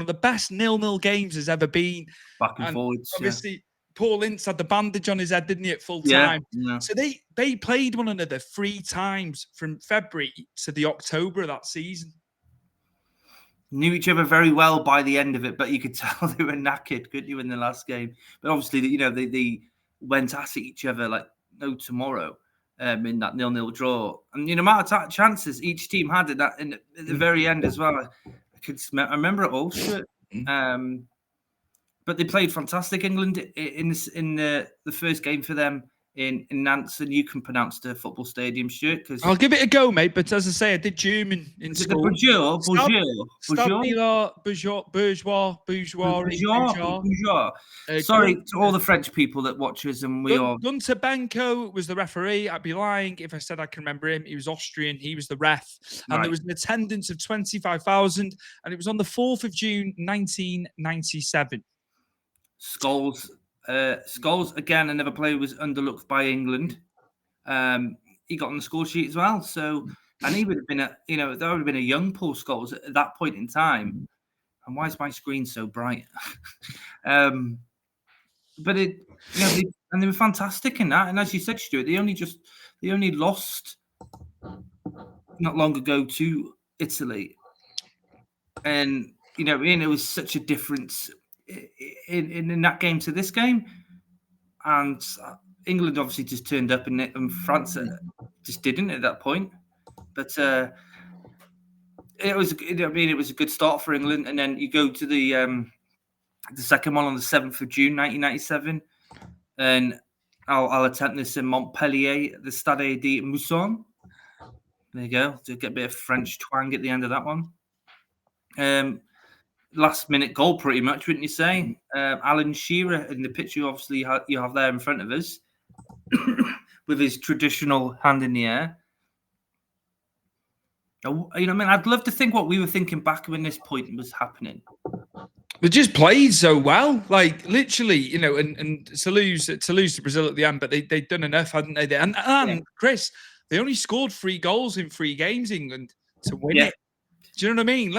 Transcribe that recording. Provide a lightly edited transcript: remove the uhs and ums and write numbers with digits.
of the best nil-nil games has ever been. Back and forwards. Obviously, Paul Ince had the bandage on his head, didn't he, at full time? Yeah. So they played one another 3 times from February to the October of that season. Knew each other very well by the end of it, but you could tell they were knackered, couldn't you, in the last game? But obviously, they went at each other like no tomorrow in that 0-0 draw. And the amount of chances each team had at the very end as well. I remember it all. But they played fantastic. England in the first game for them in Nantes, and you can pronounce the football stadium, Stuart. Because I'll give it a go, mate. But as I say, I did German in school. Bonjour. Sorry to all the French people that watch us, and we are. Gunter Benko was the referee. I'd be lying if I said I can remember him. He was Austrian. He was the ref, and there was an attendance of 25,000, and it was on the 4th of June, 1997. Scholes again, another player was underlooked by England. He got on the score sheet as well. So, and he would have been there would have been a young Paul Scholes at that point in time. And why is my screen so bright? But they were fantastic in that. And as you said, Stuart, they only lost not long ago to Italy, and it was such a difference in that game to this game, and England obviously just turned up, and France just didn't at that point. But it was a good start for England, and then you go to the second one on the 7th of June, 1997, and I'll attempt this in Montpellier, the Stade de Mousson. There you go, to get a bit of French twang at the end of that one. Last minute goal, pretty much, wouldn't you say? Alan Shearer in the picture, obviously, you have there in front of us, with his traditional hand in the air. I'd love to think what we were thinking back when this point was happening. They just played so well, like literally, and to lose to Brazil at the end, but they'd done enough, hadn't they? And Chris, they only scored 3 goals in 3 games, England, to win it. Do you know what I mean?